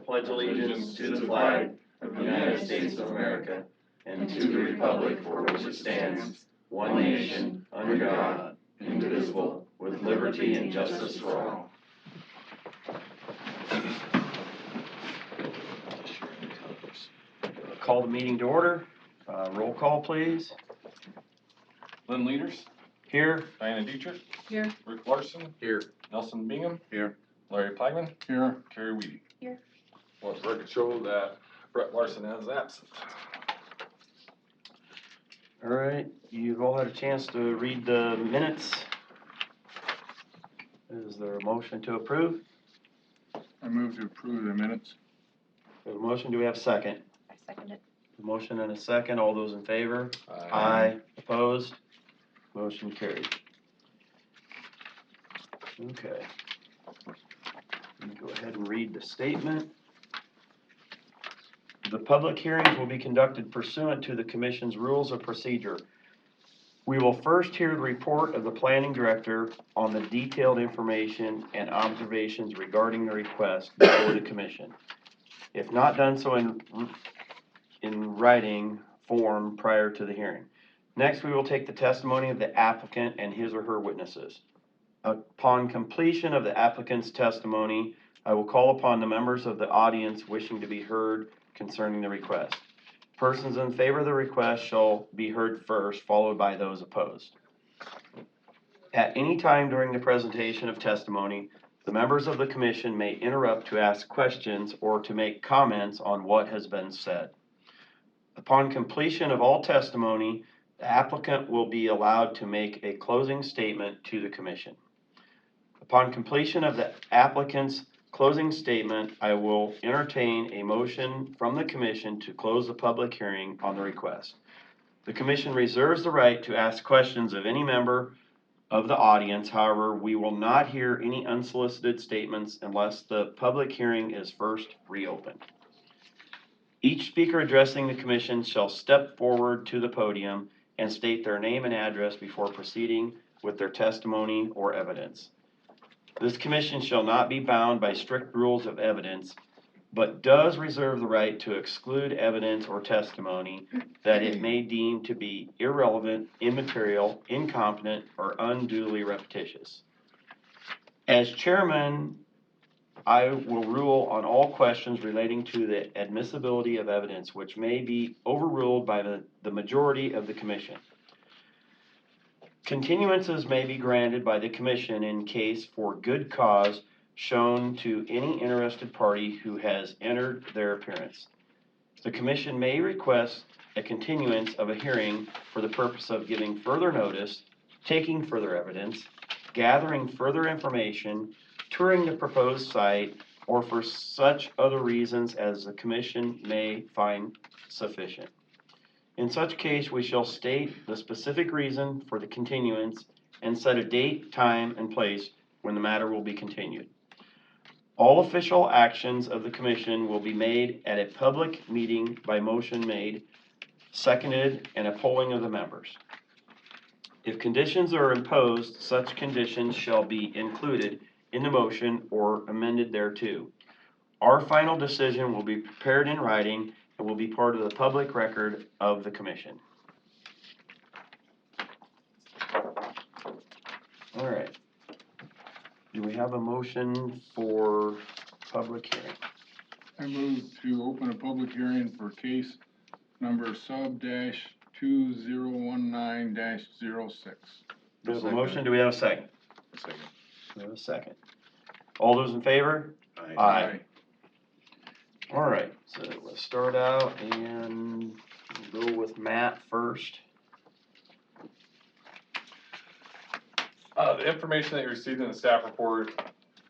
pledge allegiance to the flag of the United States of America and to the republic for which it stands, one nation, under God, indivisible, with liberty and justice for all. Call the meeting to order. Roll call, please. Lynn Leaders. Here. Diana Dietrich. Here. Rick Larson. Here. Nelson Bingham. Here. Larry Plagman. Here. Carrie Weedy. Here. Let the record show that Brett Larson is absent. All right, you've all had a chance to read the minutes. Is there a motion to approve? I move to approve the minutes. We have a motion, do we have a second? I second it. A motion and a second, all those in favor? Aye. Opposed? Motion carried. Okay. Let me go ahead and read the statement. The public hearings will be conducted pursuant to the Commission's rules of procedure. We will first hear the report of the planning director on the detailed information and observations regarding the request before the Commission. If not done so in writing form prior to the hearing. Next, we will take the testimony of the applicant and his or her witnesses. Upon completion of the applicant's testimony, I will call upon the members of the audience wishing to be heard concerning the request. Persons in favor of the request shall be heard first, followed by those opposed. At any time during the presentation of testimony, the members of the Commission may interrupt to ask questions or to make comments on what has been said. Upon completion of all testimony, the applicant will be allowed to make a closing statement to the Commission. Upon completion of the applicant's closing statement, I will entertain a motion from the Commission to close the public hearing on the request. The Commission reserves the right to ask questions of any member of the audience. However, we will not hear any unsolicited statements unless the public hearing is first reopened. Each speaker addressing the Commission shall step forward to the podium and state their name and address before proceeding with their testimony or evidence. This Commission shall not be bound by strict rules of evidence, but does reserve the right to exclude evidence or testimony that it may deem to be irrelevant, immaterial, incompetent, or unduly repetitious. As chairman, I will rule on all questions relating to the admissibility of evidence which may be overruled by the majority of the Commission. Continuances may be granted by the Commission in case for good cause shown to any interested party who has entered their appearance. The Commission may request a continuance of a hearing for the purpose of giving further notice, taking further evidence, gathering further information, touring the proposed site, or for such other reasons as the Commission may find sufficient. In such case, we shall state the specific reason for the continuance and set a date, time, and place when the matter will be continued. All official actions of the Commission will be made at a public meeting by motion made, seconded, and a polling of the members. If conditions are imposed, such conditions shall be included in the motion or amended thereto. Our final decision will be prepared in writing and will be part of the public record of the Commission. All right. Do we have a motion for public hearing? I move to open a public hearing for case number sub-2019-06. We have a motion. Do we have a second? Second. We have a second. All those in favor? Aye. All right, so let's start out and go with Matt first. The information that you received in the staff report,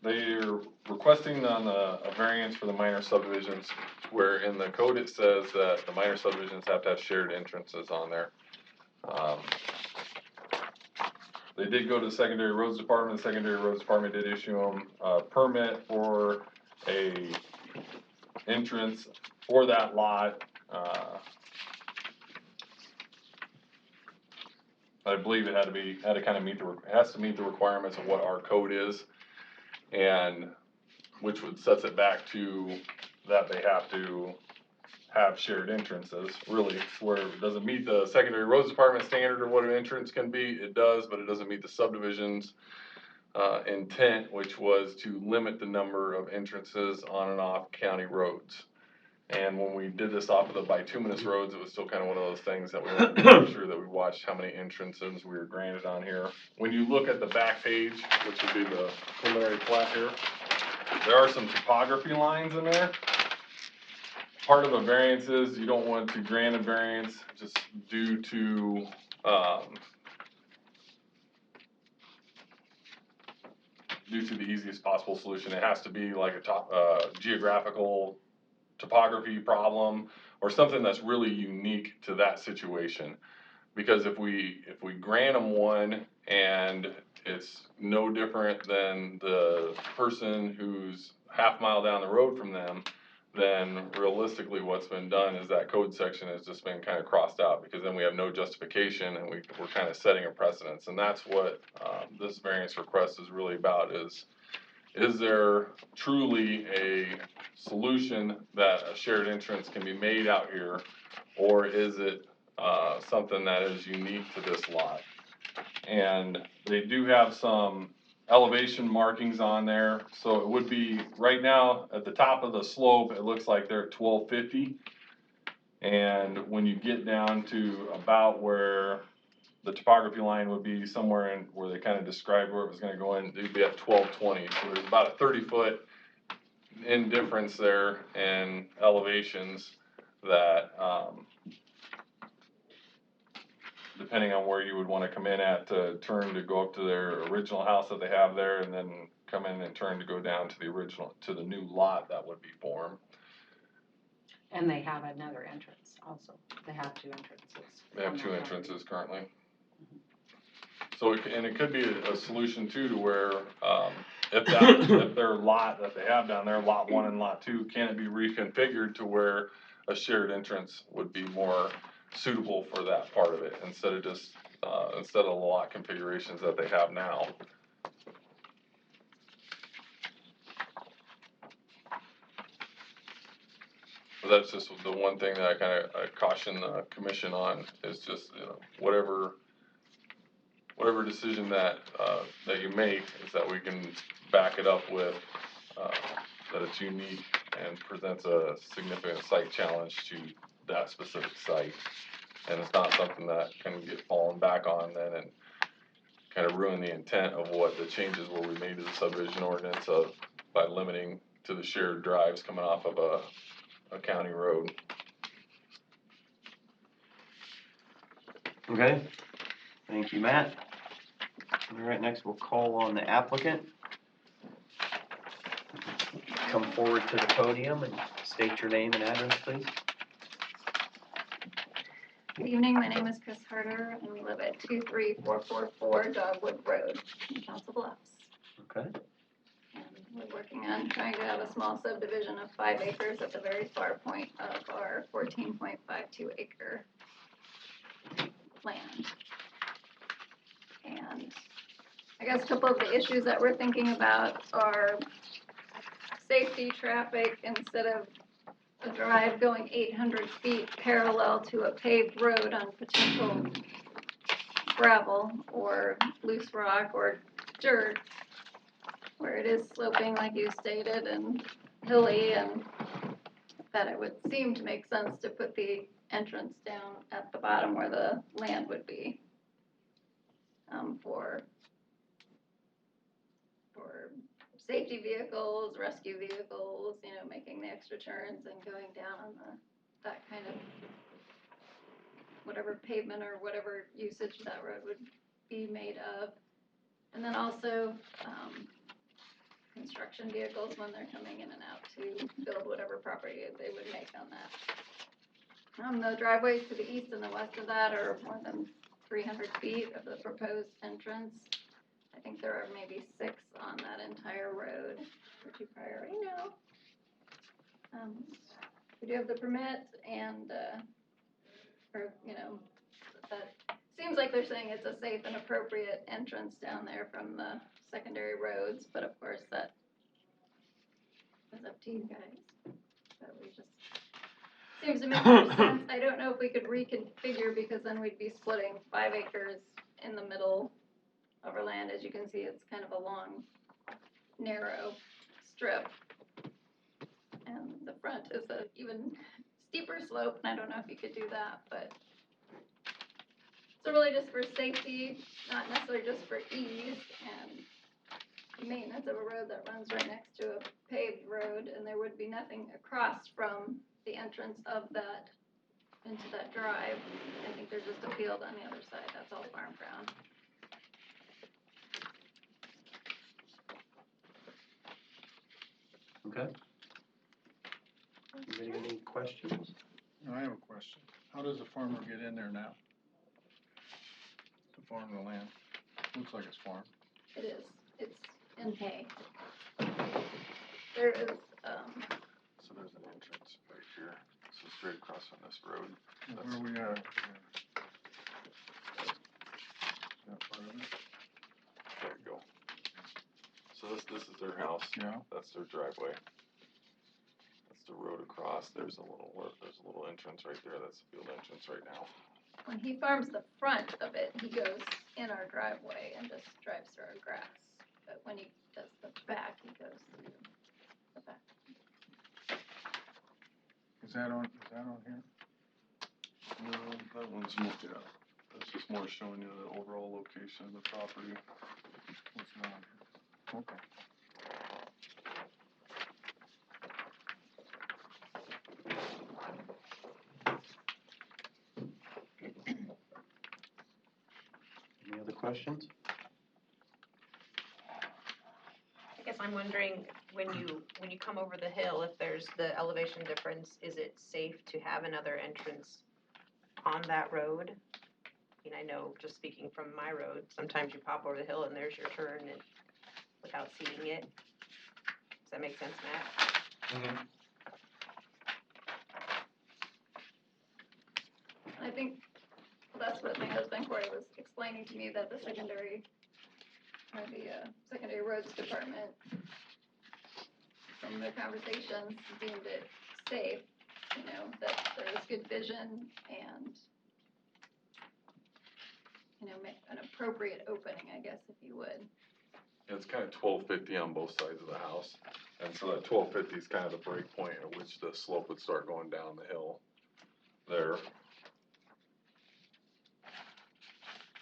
they're requesting on a variance for the minor subdivisions, where in the code it says that the minor subdivisions have to have shared entrances on there. They did go to the secondary roads department. The secondary roads department did issue them a permit for a entrance for that lot. I believe it had to kind of meet has to meet the requirements of what our code is, and which would sets it back to that they have to have shared entrances, really, where it doesn't meet the secondary roads department standard of what an entrance can be, it does, but it doesn't meet the subdivisions intent, which was to limit the number of entrances on and off county roads. And when we did this off of the bituminous roads, it was still kind of one of those things that we wanted to make sure that we watched how many entrances we were granted on here. When you look at the back page, which would be the preliminary plat here, there are some topography lines in there. Part of a variance is you don't want to grant a variance just due to, the easiest possible solution. It has to be like a geographical topography problem or something that's really unique to that situation. Because if we grant them one and it's no different than the person who's half mile down the road from them, then realistically what's been done is that code section has just been kind of crossed out, because then we have no justification and we're kind of setting a precedence. And that's what this variance request is really about, is there truly a solution that a shared entrance can be made out here, or is it something that is unique to this lot? And they do have some elevation markings on there, so it would be, right now, at the top of the slope, it looks like they're at 1250. And when you get down to about where the topography line would be, somewhere in where they kind of described where it was gonna go in, it'd be at 1220. So there's about a 30-foot in difference there in elevations that, depending on where you would want to come in at to turn to go up to their original house that they have there, and then come in and turn to go down to the new lot that would be formed. And they have another entrance also. They have two entrances. They have two entrances currently. So it could be a solution too, to where, if their lot that they have down there, lot 1 and lot 2, can it be reconfigured to where a shared entrance would be more suitable for that part of it, instead of the lot configurations that they have now. But that's just the one thing that I caution the commission on, is just, whatever decision that you make, is that we can back it up with that it's unique and presents a significant site challenge to that specific site. And it's not something that can get fallen back on then and kind of ruin the intent of what the changes were we made to the subdivision ordinance by limiting to the shared drives coming off of a county road. Okay, thank you, Matt. All right, next we'll call on the applicant. Come forward to the podium and state your name and address, please. Good evening, my name is Chris Harder, and we live at 23444 Dogwood Road in Council Bluffs. Okay. And we're working on trying to have a small subdivision of 5 acres at the very far point of our 14.52 acre land. And I guess a couple of the issues that we're thinking about are safety, traffic, instead of a drive going 800 feet parallel to a paved road on potential gravel or loose rock or dirt, where it is sloping like you stated and hilly, and that it would seem to make sense to put the entrance down at the bottom where the land would be for safety vehicles, rescue vehicles, making the extra turns and going down on that kind of whatever pavement or whatever usage that road would be made of. And then also construction vehicles when they're coming in and out to build whatever property they would make on that. The driveways to the east and the west of that are more than 300 feet of the proposed entrance. I think there are maybe 6 on that entire road, which you probably already know. We do have the permit, and that seems like they're saying it's a safe and appropriate entrance down there from the secondary roads, but of course that It's up to you guys. But we just, seems to make more sense. I don't know if we could reconfigure, because then we'd be splitting 5 acres in the middle of our land. As you can see, it's kind of a long, narrow strip. And the front is a even steeper slope, and I don't know if you could do that, but so really just for safety, not necessarily just for ease and maintenance of a road that runs right next to a paved road, and there would be nothing across from the entrance of that into that drive. I think there's just a field on the other side. That's all farm ground. Okay. Anybody got any questions? I have a question. How does a farmer get in there now? To farm the land? Looks like it's farmed. It is. It's in hay. There is, So there's an entrance right here, so straight across from this road. Where we at? That part of it? There you go. So this is their house, Yeah. that's their driveway. That's the road across, there's a little entrance right there, that's the field entrance right now. when he farms the front of it, he goes in our driveway and just drives through our grass. But when he does the back, he goes through the back. Is that on here? No, that one's more, yeah, that's just more showing you the overall location of the property. What's not on here? Okay. Any other questions? I guess I'm wondering, when you come over the hill, if there's the elevation difference, is it safe to have another entrance on that road? I mean, I know, just speaking from my road, sometimes you pop over the hill and there's your turn and without seeing it. Does that make sense, Matt? I think that's what my husband Corey was explaining to me, that the secondary roads department, from their conversations, deemed it safe, that there was good vision and, an appropriate opening, I guess, if you would. It's kind of 1250 on both sides of the house, and so that 1250 is kind of the break point at which the slope would start going down the hill there.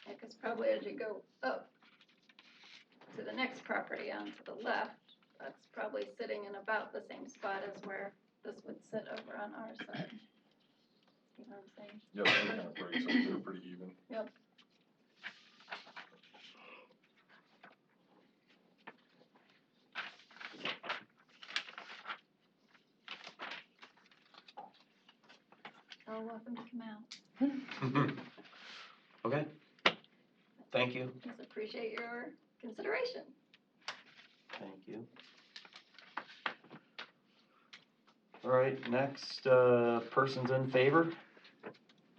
Yeah, 'cause probably as you go up to the next property on to the left, that's probably sitting in about the same spot as where this would sit over on our side. You know what I'm saying? Yep, it kind of breaks up there pretty even. Yep. Oh, welcome to come out. Okay. Thank you. Just appreciate your consideration. Thank you. All right, next, persons in favor?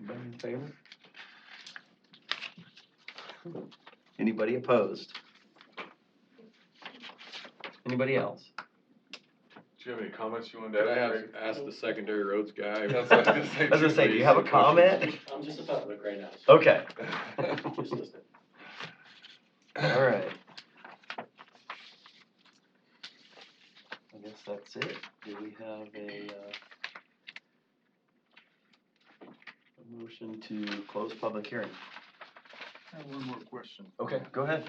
Anybody in favor? Anybody opposed? Anybody else? Do you have any comments you wanted to add? Craig? Ask the secondary roads guy. That's what I was I was gonna say, do you have a comment? I'm just a public right now. Okay. Just listening. All right. I guess that's it. Do we have a motion to close public hearing? I have one more question. Okay, go ahead.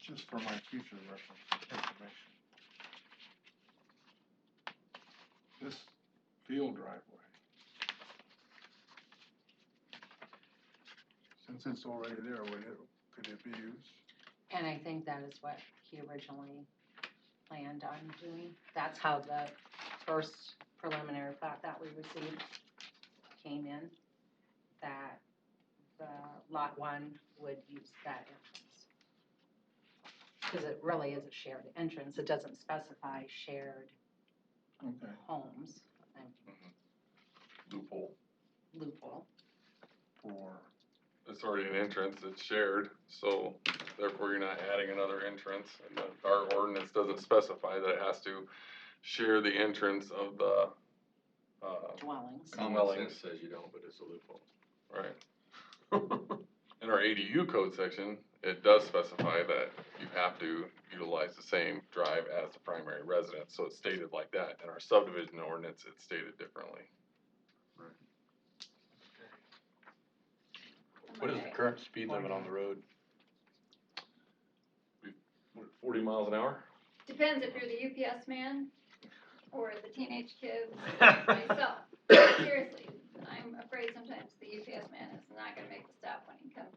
Just for my future reference information. This field driveway, since it's already there, could it be used? And I think that is what he originally planned on doing. That's how the first preliminary plat that we received came in, that the lot one would use that entrance. Because it really is a shared entrance. It doesn't specify shared Okay. homes and Loophole. loophole. For it's already an entrance, it's shared, so therefore you're not adding another entrance. And our ordinance doesn't specify that it has to share the entrance of the, Dwellings. Common sense says you don't, but it's a loophole. right. In our ADU code section, it does specify that you have to utilize the same drive as the primary residence, so it's stated like that. In our subdivision ordinance, it's stated differently. What is the current speed limit on the road? 40 miles an hour? Depends if you're the UPS man or the teenage kids, myself. Seriously, I'm afraid sometimes the UPS man is not gonna make the stop when he comes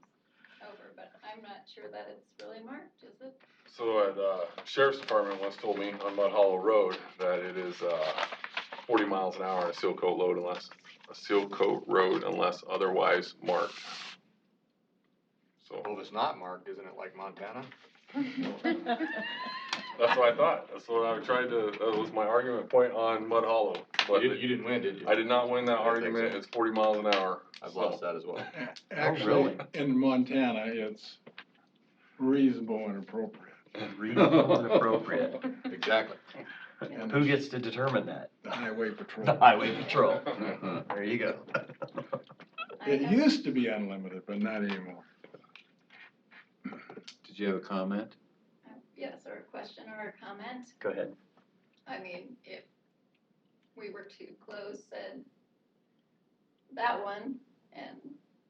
over, but I'm not sure that it's really marked, is it? So at Sheriff's Department once told me on Mud Hollow Road that it is 40 miles an hour on a seal coat road unless otherwise marked. So Well, if it's not marked, isn't it like Montana? that's what I thought. That's what I tried to, that was my argument point on Mud Hollow. But You didn't win, did you? I did not win that I didn't think argument. so. It's 40 miles an hour. I've lost that as well. Actually, really? in Montana, it's reasonable and appropriate. Reasonable and appropriate. Exactly. And Who gets to determine that? the highway patrol. The highway patrol. There you go. It used to be unlimited, but not anymore. Did you have a comment? Yes, or a question or a comment. Go ahead. I mean, if we were to close said that one and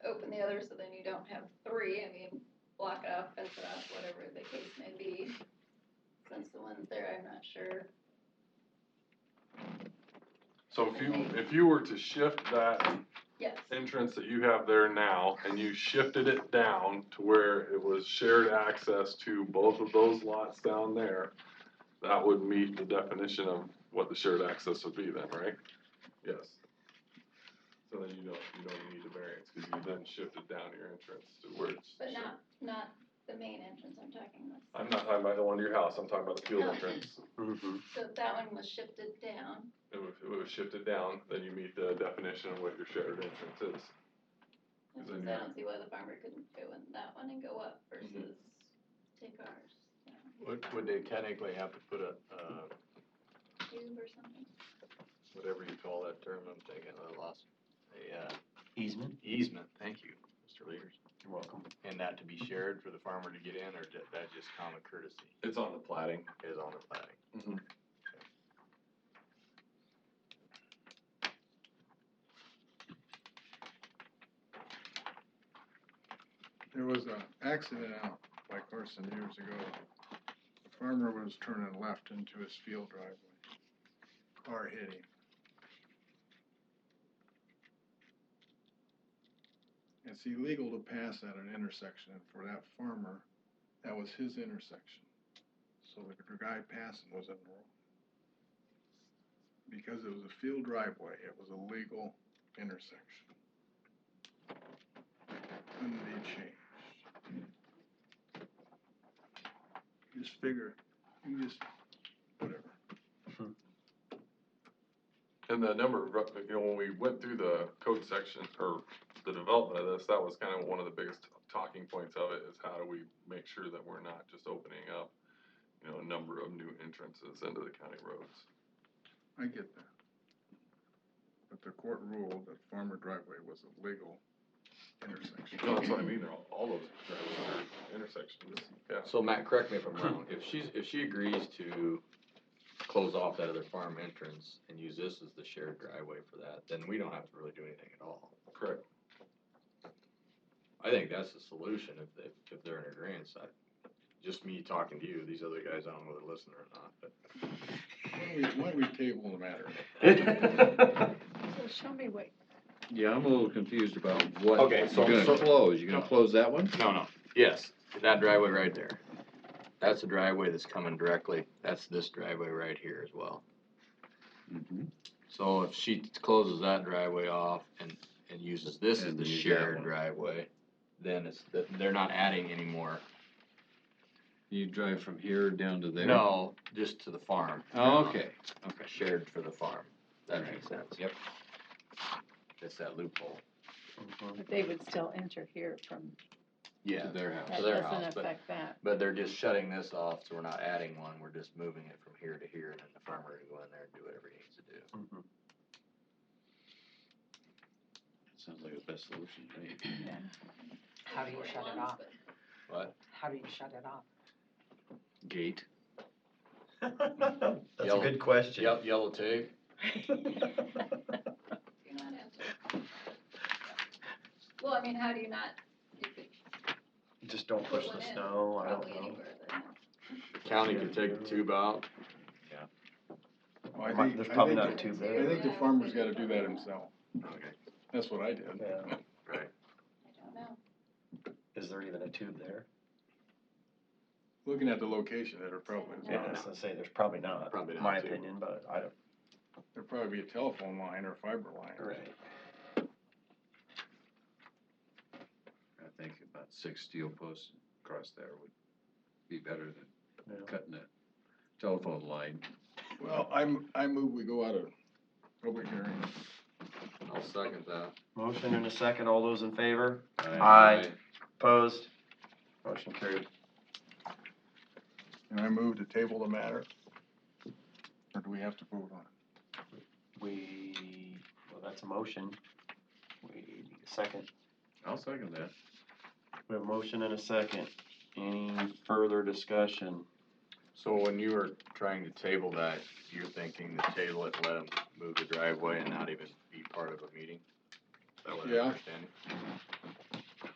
open the other, so then you don't have three, I mean, block it off, fence it off, whatever the case may be. Since the one's there, I'm not sure. So if you were to shift that Yes, entrance that you have there now and you shifted it down to where it was shared access to both of those lots down there, that would meet the definition of what the shared access would be then, right? Yes. So then you don't need the variance because you then shifted down your entrance to where it's. but not the main entrance, I'm talking this. I'm not talking about the one to your house, I'm talking about the field No. entrance. Mm-hmm. So if that one was shifted down, If it was shifted down, then you meet the definition of what your shared entrance is. I Then don't see why the farmer couldn't go in that one and go up versus take ours, you know, Would they technically have to put a, tube or something? whatever you call that term, I'm thinking, I lost, Easement? easement, thank you, Mr. Leaders. You're welcome. And that to be shared for the farmer to get in, or that just common courtesy It's on the plating. is on the planning? Mm-hmm. There was an accident out by Carson years ago. The farmer was turning left into his field driveway. Car hit him. It's illegal to pass at an intersection, and for that farmer, that was his intersection. So the guy passing was in the wrong. Because it was a field driveway, it was a legal intersection. Couldn't be changed. Just figure, you just, whatever. And the number of, when we went through the code section, or the development of this, that was kind of one of the biggest talking points of it, is how do we make sure that we're not just opening up, a number of new entrances into the county roads. I get that. But the court ruled that farmer driveway was a legal intersection. No, that's what I mean, all those driveways are intersections, yeah. So Matt, correct me if I'm wrong, if she agrees to close off that other farm entrance and use this as the shared driveway for that, then we don't have to really do anything at all. Correct. I think that's the solution if they're in agreement. Just me talking to you, these other guys, I don't know whether they're listening or not, but. Why don't we table the matter? So show me what, Yeah, I'm a little confused about what Okay, you're so- gonna close. You're gonna close that one? No, yes, that driveway right there. That's the driveway that's coming directly, that's this driveway right here as well. Mm-hmm. So if she closes that driveway off and uses this as And the use that shared one. driveway, then they're not adding any more. You drive from here down to there? No, just to the farm. Oh, okay. Okay, shared for the farm, that makes sense, yep. It's that loophole. But they would still enter here from, Yeah, To their house. that to their doesn't house, but, affect that. but they're just shutting this off, so we're not adding one, we're just moving it from here to here, and then the farmer can go in there and do whatever he needs to do. Mhm. Sounds like the best solution to me. How do you shut it off? What? How do you shut it off? Gate. That's a Yellow- good question. Yellow tape? You're not answering. Well, I mean, how do you not, you could Just don't push put the one in, snow, I don't probably know. anywhere that. The county can take the tube out. Well, There's probably not a tube I there. think the farmer's gotta do that himself. Okay. That's what I did. Yeah. Right. I don't know. Is there even a tube there? Looking at the location, there probably is Yeah, I not. was gonna say, there's probably not, Probably not, my too. opinion, but I don't. There'd probably be a telephone line or fiber line. Right. I think about 6 steel posts across there would be better than Yeah. cutting that telephone line. Well, I move we go out of public hearing. I'll second that. Motion and a second, all those in favor? Aye. Opposed? Motion carried. And I move to table the matter. Or do we have to vote on it? Well, that's a motion. We need a second. I'll second that. We have a motion and a second. Any further discussion? So when you were trying to table that, you're thinking to table it, let them move the driveway and not even be part of a meeting? Is that what I Yeah. understand?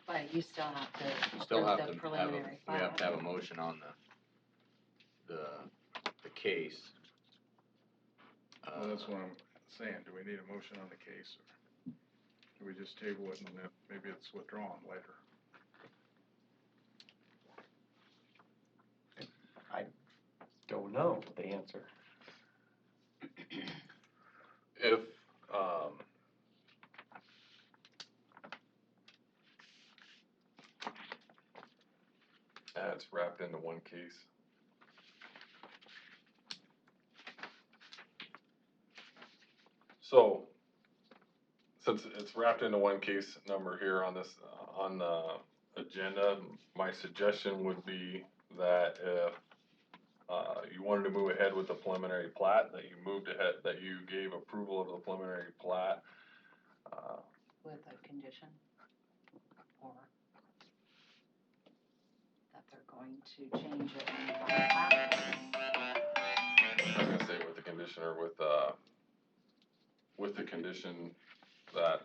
But you still have to Still have approve to the have a, preliminary we have to plat. have a motion on the case. Well, that's what I'm saying. Do we need a motion on the case? Or do we just table it and then maybe it's withdrawn later? Don't know the answer. If, and it's wrapped into one case. So, since it's wrapped into one case number here on this, on the agenda, my suggestion would be that if you wanted to move ahead with the preliminary plat, that you moved ahead, that you gave approval of the preliminary plat, With a condition, or that they're going to change it in the plat. I was gonna say with the condition or with the condition that,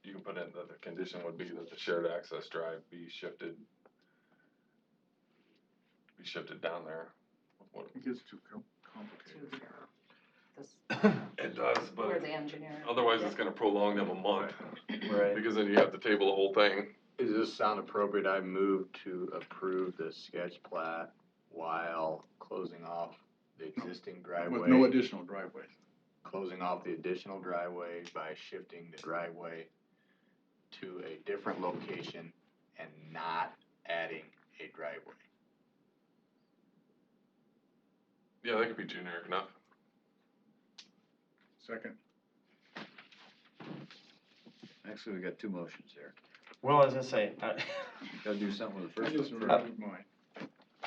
you can put in that the condition would be that the shared access drive be shifted down there. It gets too To complicated. this, It does, where but the engineer. otherwise it's gonna prolong them a month, Right. because then you have to table the whole thing. Does this sound appropriate? I move to approve the sketch plat while closing off the existing driveway. With no additional driveways. Closing off the additional driveway by shifting the driveway to a different location and not adding a driveway. Yeah, that could be generic enough. Second. Actually, we got 2 motions here. Well, I was gonna say, Gotta do something with the I first just one. removed mine.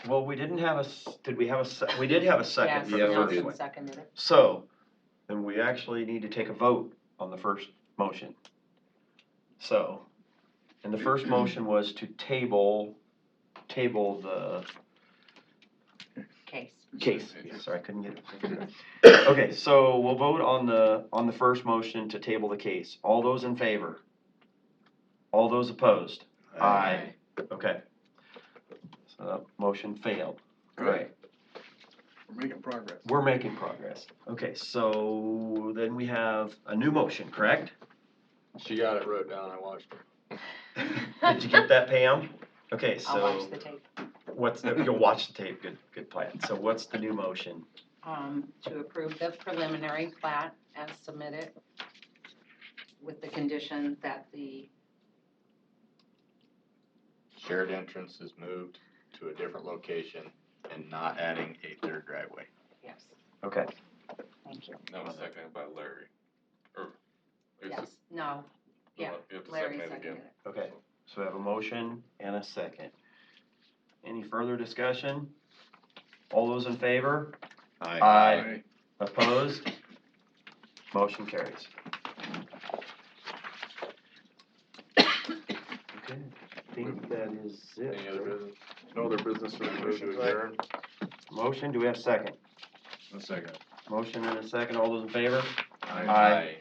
well, we didn't have did we have we did have a second Yes, for the Yeah, first Nelson one. seconded it. So, then we actually need to take a vote on the first motion. So, and the first motion was to table the Case. case. Sorry, I couldn't get it. Okay, so we'll vote on the first motion to table the case. All those in favor? All those opposed? Aye. Okay. So that motion failed. All right. We're making progress. We're making progress. Okay, so then we have a new motion, correct? She got it wrote down, I watched her. Did you get that, Pam? Okay, I'll watch so the tape. you'll watch the tape, good plan. So what's the new motion? To approve the preliminary plat as submitted with the condition that the, Shared entrance is moved to a different location and not adding a third driveway. yes, Okay, thank you. That was seconded by Larry. Or, is it- Yes, no, Yeah, You have to Larry second it again. seconded it. Okay, so we have a motion and a second. Any further discussion? All those in favor? Aye. Opposed? Motion carries. Okay, I think that is it. Any other business? No other business for the commission to adjourn? Motion, do we have a second? A second. Motion and a second, all those in favor? Aye.